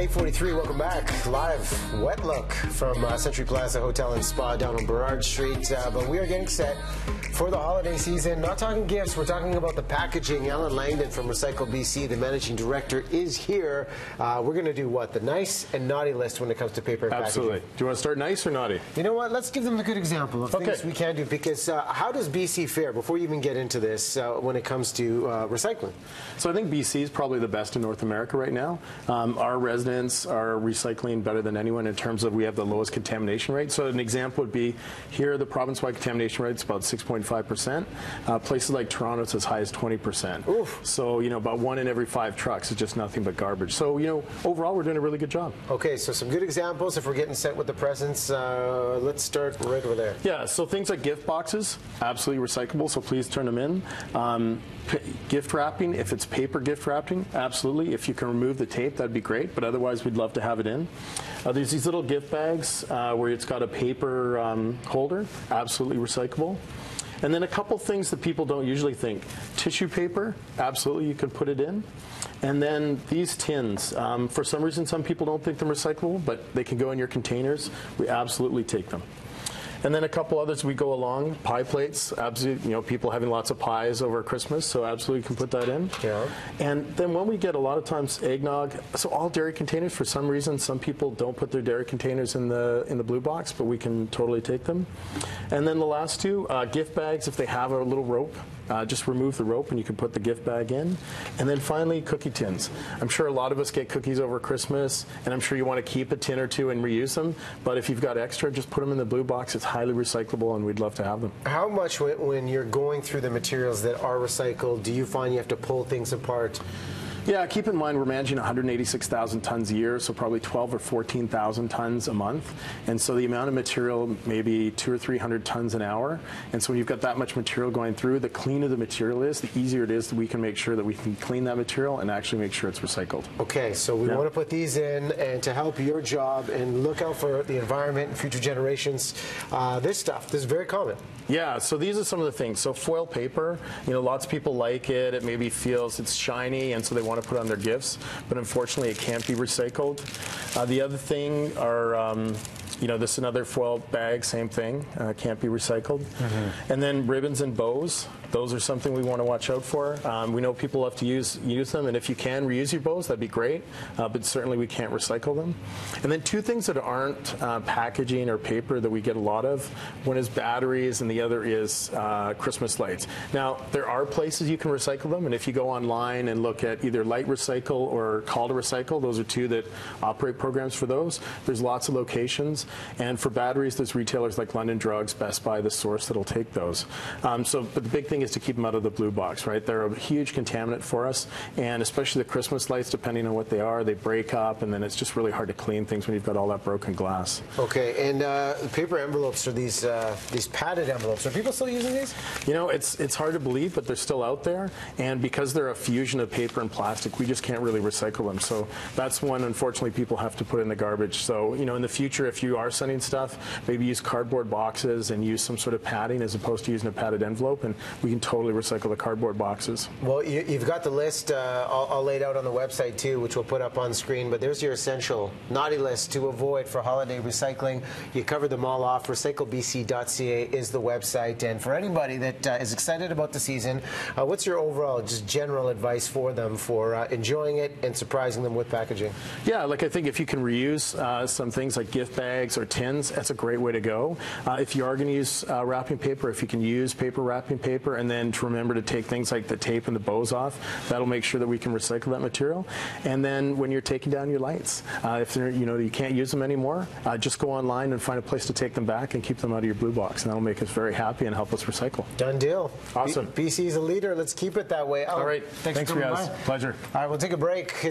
8:43, welcome back. Live wet look from Century Plaza Hotel and Spa down on Burrard Street. But we are getting set for the holiday season. Not talking gifts, we're talking about the packaging. Ellen Langdon from Recycle BC, the managing director, is here. We're going to do what? The nice and naughty list when it comes to paper and Absolutely. packaging. Do you want to start nice or naughty? You know what? Let's give them a good example of things we can do. Because how does BC fare, before you even get into this, when it comes to recycling? So I think BC is probably the best in North America right now. Our residents are recycling better than anyone in terms of we have the lowest contamination rate. So an example would be here, the province-wide contamination rate is about 6.5%. Places like Toronto, it's as high as 20%. Oof. So, about 1 in every 5 trucks is just nothing but garbage. So, overall, we're doing a really good job. Okay, so some good examples. If we're getting set with the presents, let's start right over there. Yeah, so things like gift boxes, absolutely recyclable, so please turn them in. Gift wrapping, if it's paper gift wrapping, absolutely. If you can remove the tape, that'd be great, but otherwise we'd love to have it in. There's these little gift bags where it's got a paper holder, absolutely recyclable. And then a couple things that people don't usually think. Tissue paper, absolutely, you can put it in. And then these tins, for some reason some people don't think they're recyclable, but they can go in your containers. We absolutely take them. And then a couple others we go along. Pie plates, absolutely, people having lots of pies over Christmas, so absolutely can put that in. Yeah. And then when we get a lot of times eggnog, so all dairy containers, for some reason, some people don't put their dairy containers in the blue box, but we can totally take them. And then the last two, gift bags, if they have a little rope, just remove the rope and you can put the gift bag in. And then finally, cookie tins. I'm sure a lot of us get cookies over Christmas, and I'm sure you want to keep a tin or two and reuse them, but if you've got extra, just put them in the blue box. It's highly recyclable, and we'd love to have them. How much, when you're going through the materials that are recycled, do you find you have to pull things apart? Yeah, keep in mind we're managing 186,000 tons a year, so probably 12 or 14,000 tons a month. And so the amount of material, maybe 200 or 300 tons an hour. And so when you've got that much material going through, the cleaner the material is, the easier it is that we can make sure that we can clean that material and actually make sure it's recycled. Okay, so we want to put these in, and to help your job and look out for the environment and future generations, this is very common. Yeah, so these are some of the things. So foil paper, lots of people like it. It maybe feels it's shiny, and so they want to put it on their gifts, but unfortunately it can't be recycled. The other thing are, this is another foil bag, same thing, can't be recycled. Mm-hmm. And then ribbons and bows, those are something we want to watch out for. We know people love to use them, and if you can reuse your bows, that'd be great, but certainly we can't recycle them. And then two things that aren't packaging or paper that we get a lot of, one is batteries and the other is Christmas lights. Now, there are places you can recycle them, and if you go online and look at either Light Recycle or Call to Recycle, those are two that operate programs for those. There's lots of locations, and for batteries, there's retailers like London Drugs, Best Buy, The Source that'll take those. But the big thing is to keep them out of the blue box, right? They're a huge contaminant for us, and especially the Christmas lights, depending on what they are, they break up, and then it's just really hard to clean things when you've got all that broken glass. Okay, and paper envelopes are these padded envelopes. Are people still using these? It's hard to believe, but they're still out there, and because they're a fusion of paper and plastic, we just can't really recycle them. So that's one, unfortunately, people have to put in the garbage. So, in the future, if you are sending stuff, maybe use cardboard boxes and use some sort of padding as opposed to using a padded envelope, and we can totally recycle the cardboard boxes. Well, you've got the list all laid out on the website too, which we'll put up on screen, but there's your essential naughty list to avoid for holiday recycling. You covered them all off. recyclebc.ca is the website, and for anybody that is excited about the season, what's your overall just general advice for them for enjoying it and surprising them with packaging? Yeah, I think if you can reuse some things like gift bags or tins, that's a great way to go. If you are going to use wrapping paper, if you can use paper wrapping paper, and then to remember to take things like the tape and the bows off, that'll make sure that we can recycle that material. And then when you're taking down your lights, if you can't use them anymore, just go online and find a place to take them back and keep them out of your blue box, and that'll make us very happy and help us recycle. Done deal. Awesome. BC's a leader. Let's keep it that way. All right. Thanks for coming by. Pleasure. All right, we'll take a break.